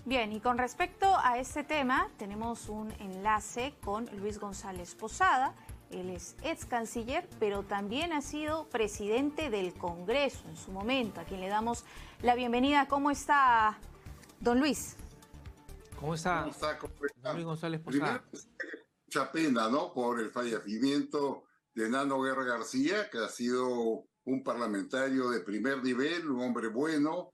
Bien, y con respecto a este tema, tenemos un enlace con Luis González Posada. Él es ex canciller, pero también ha sido presidente del Congreso en su momento, a quien le damos la bienvenida. ¿Cómo está, don Luis? ¿Cómo está? ¿Cómo está? Don Luis González Posada. Primero, mucha pena, ¿no? Por el fallecimiento de Nano Guerra García, que ha sido un parlamentario de primer nivel, un hombre bueno,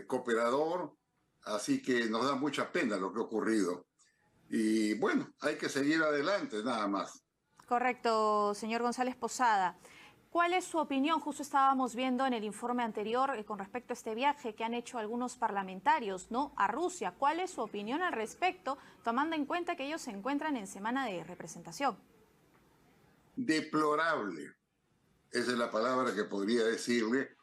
cooperador, así que nos da mucha pena lo que ha ocurrido. Y bueno, hay que seguir adelante, nada más. Correcto, señor González Posada. ¿Cuál es su opinión? Justo estábamos viendo en el informe anterior con respecto a este viaje que han hecho algunos parlamentarios, ¿no?, a Rusia. ¿Cuál es su opinión al respecto, tomando en cuenta que ellos se encuentran en semana de representación? Deplorable, esa es la palabra que podría decirle,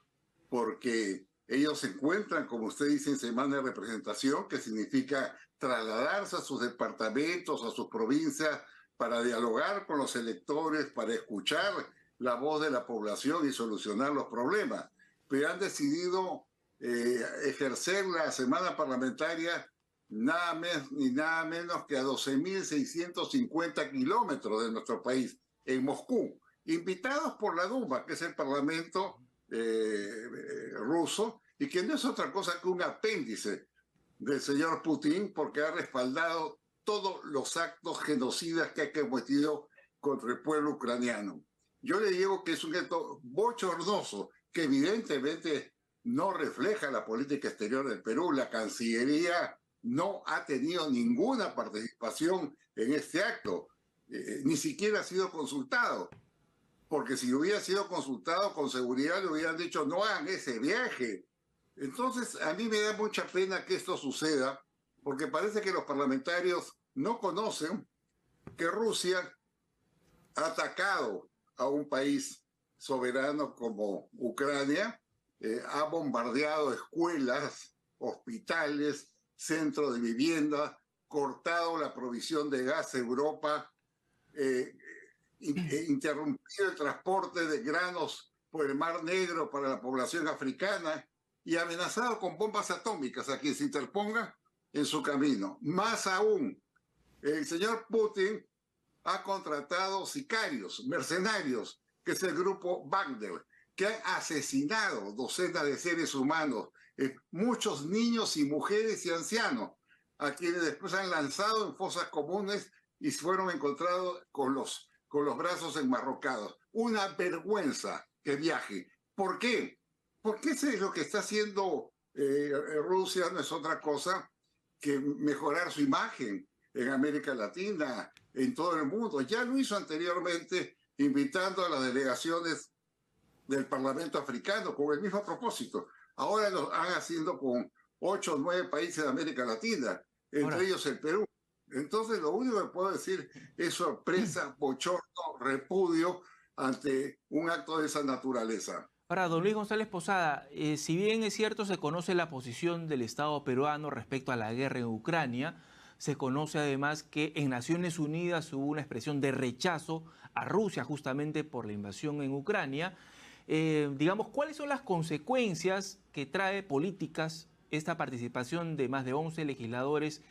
porque ellos se encuentran, como usted dice, en semana de representación, que significa trasladarse a sus departamentos, a sus provincias, para dialogar con los electores, para escuchar la voz de la población y solucionar los problemas. Pero han decidido ejercer la semana parlamentaria nada más ni nada menos que a 12.650 kilómetros de nuestro país, en Moscú, invitados por la Duma, que es el parlamento ruso, y que no es otra cosa que un apéndice del señor Putin, porque ha respaldado todos los actos genocidas que ha cometido contra el pueblo ucraniano. Yo le digo que es un acto bochornoso, que evidentemente no refleja la política exterior del Perú. La Cancillería no ha tenido ninguna participación en este acto, ni siquiera ha sido consultado, porque si hubiera sido consultado con seguridad le hubieran dicho no hagan ese viaje. Entonces a mí me da mucha pena que esto suceda, porque parece que los parlamentarios no conocen que Rusia ha atacado a un país soberano como Ucrania, ha bombardeado escuelas, hospitales, centros de vivienda, cortado la provisión de gas a Europa, interrumpido el transporte de granos por el Mar Negro para la población africana y amenazado con bombas atómicas a quien se interponga en su camino. Más aún, el señor Putin ha contratado sicarios, mercenarios, que es el grupo Wagner, que han asesinado docenas de seres humanos, muchos niños y mujeres y ancianos, a quienes después han lanzado en fosas comunes y fueron encontrados con los brazos enmarrocados. Una vergüenza que viaje. ¿Por qué? Porque eso es lo que está haciendo Rusia, no es otra cosa que mejorar su imagen en América Latina, en todo el mundo. Ya lo hizo anteriormente, invitando a las delegaciones del Parlamento africano con el mismo propósito. Ahora lo han haciendo con 8 o 9 países de América Latina, entre ellos el Perú. Entonces lo único que puedo decir es sorpresa, bochorno, repudio ante un acto de esa naturaleza. Ahora, don Luis González Posada, si bien es cierto se conoce la posición del Estado peruano respecto a la guerra en Ucrania, se conoce además que en Naciones Unidas hubo una expresión de rechazo a Rusia justamente por la invasión en Ucrania. Digamos, ¿cuáles son las consecuencias que trae políticas esta participación de más de 11 legisladores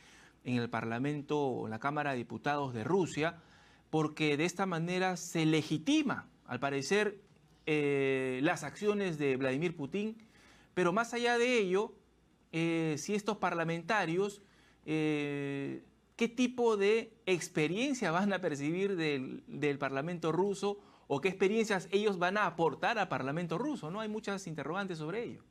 en el Parlamento o en la Cámara de Diputados de Rusia? Porque de esta manera se legitima, al parecer, las acciones de Vladimir Putin, pero más allá de ello, si estos parlamentarios, ¿qué tipo de experiencia van a percibir del Parlamento ruso o qué experiencias ellos van a aportar al Parlamento ruso? ¿No? Hay muchas interrogantes sobre ello.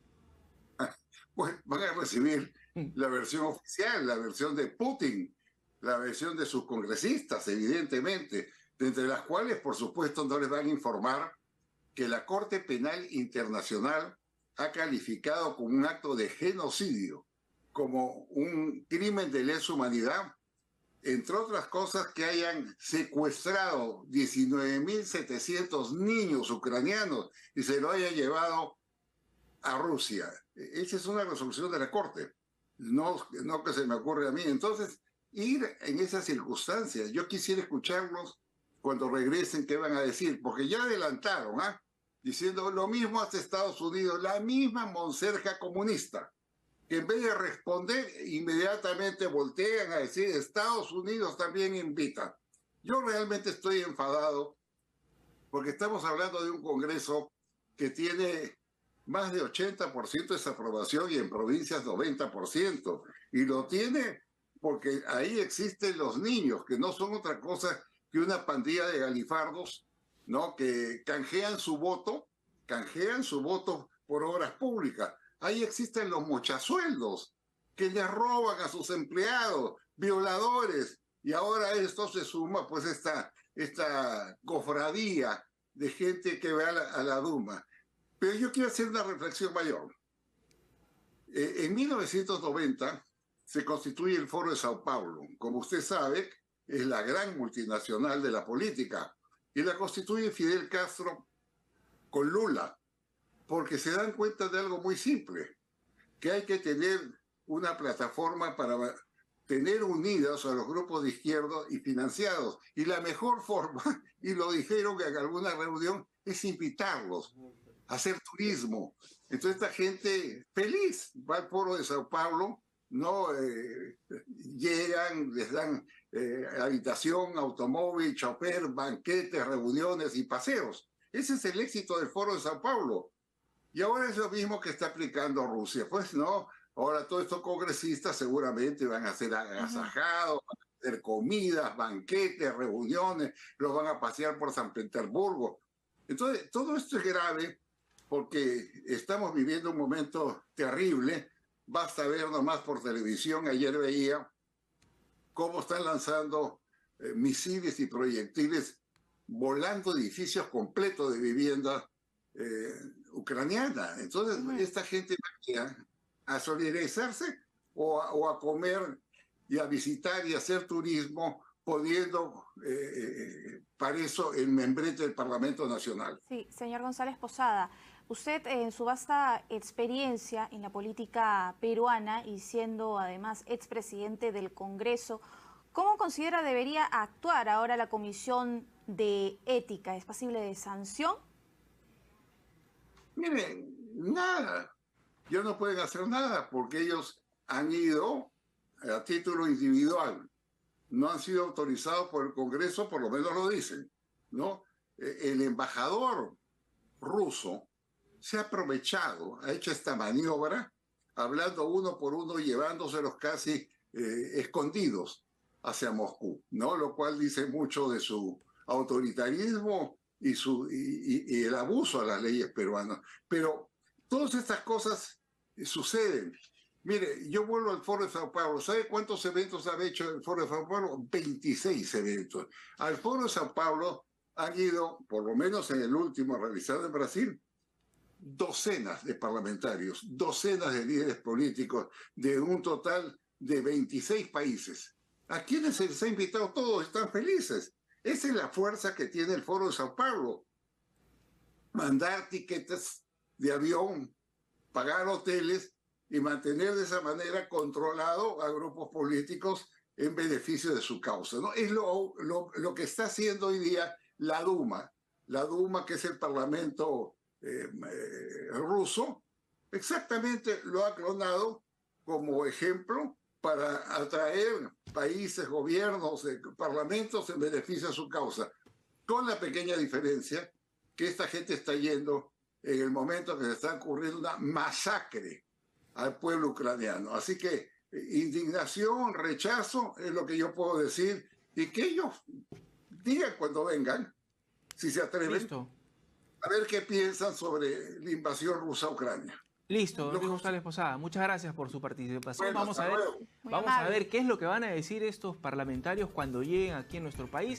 Pues van a recibir la versión oficial, la versión de Putin, la versión de sus congresistas, evidentemente, de entre las cuales, por supuesto, no les van a informar que la Corte Penal Internacional ha calificado como un acto de genocidio, como un crimen de lesa humanidad, entre otras cosas que hayan secuestrado 19.700 niños ucranianos y se lo hayan llevado a Rusia. Esa es una resolución de la Corte, no que se me ocurre a mí. Entonces, ir en esas circunstancias, yo quisiera escucharlos cuando regresen qué van a decir, porque ya adelantaron, diciendo lo mismo hace Estados Unidos, la misma monserga comunista, que en vez de responder, inmediatamente voltean a decir, Estados Unidos también invita. Yo realmente estoy enfadado porque estamos hablando de un Congreso que tiene más de 80% de desaprobación y en provincias 90%. Y lo tiene porque ahí existen los niños, que no son otra cosa que una pandilla de galifardos, ¿no? Que canjean su voto por obras públicas. Ahí existen los mochasueldos, que les roban a sus empleados, violadores, y ahora esto se suma pues esta cofradía de gente que va a la Duma. Pero yo quiero hacer una reflexión mayor. En 1990 se constituye el Foro de Sao Paulo. Como usted sabe, es la gran multinacional de la política. Y la constituye Fidel Castro con Lula, porque se dan cuenta de algo muy simple, que hay que tener una plataforma para tener unidos a los grupos de izquierda y financiados. Y la mejor forma, y lo dijeron en alguna reunión, es invitarlos a hacer turismo. Entonces esta gente feliz va al Foro de Sao Paulo, ¿no? Llegan, les dan habitación, automóvil, chofer, banquetes, reuniones y paseos. Ese es el éxito del Foro de Sao Paulo. Y ahora es lo mismo que está aplicando Rusia. Pues no, ahora todos estos congresistas seguramente van a ser agasajados, van a hacer comidas, banquetes, reuniones, los van a pasear por San Petersburgo. Entonces, todo esto es grave porque estamos viviendo un momento terrible. Basta ver nomás por televisión, ayer veía cómo están lanzando misiles y proyectiles volando edificios completos de vivienda ucraniana. Entonces, esta gente va a solidarizarse o a comer y a visitar y a hacer turismo, poniendo para eso el membrete del Parlamento Nacional. Sí, señor González Posada, usted en su vasta experiencia en la política peruana y siendo además expresidente del Congreso, ¿cómo considera debería actuar ahora la Comisión de Ética? ¿Es pasible de sanción? Miren, nada. Ellos no pueden hacer nada porque ellos han ido a título individual. No han sido autorizados por el Congreso, por lo menos lo dicen, ¿no? El embajador ruso se ha aprovechado, ha hecho esta maniobra, hablando uno por uno, llevándoselos casi escondidos hacia Moscú, ¿no? Lo cual dice mucho de su autoritarismo y el abuso a las leyes peruanas. Pero todas estas cosas suceden. Mire, yo vuelvo al Foro de Sao Paulo. ¿Sabe cuántos eventos ha hecho el Foro de Sao Paulo? 26 eventos. Al Foro de Sao Paulo han ido, por lo menos en el último realizado en Brasil, docenas de parlamentarios, docenas de líderes políticos de un total de 26 países. ¿A quienes se les ha invitado? Todos están felices. Esa es la fuerza que tiene el Foro de Sao Paulo. Mandar tiquetes de avión, pagar hoteles y mantener de esa manera controlado a grupos políticos en beneficio de su causa, ¿no? Es lo que está haciendo hoy día la Duma, que es el parlamento ruso, exactamente lo ha clonado como ejemplo para atraer países, gobiernos, parlamentos en beneficio de su causa, con la pequeña diferencia que esta gente está yendo en el momento que se está ocurriendo una masacre al pueblo ucraniano. Así que indignación, rechazo es lo que yo puedo decir, y que ellos digan cuando vengan, si se atreven, Listo. A ver qué piensan sobre la invasión rusa a Ucrania. Listo, don González Posada, muchas gracias por su participación. Bueno, vamos a ver qué es lo que van a decir estos parlamentarios cuando lleguen aquí en nuestro país.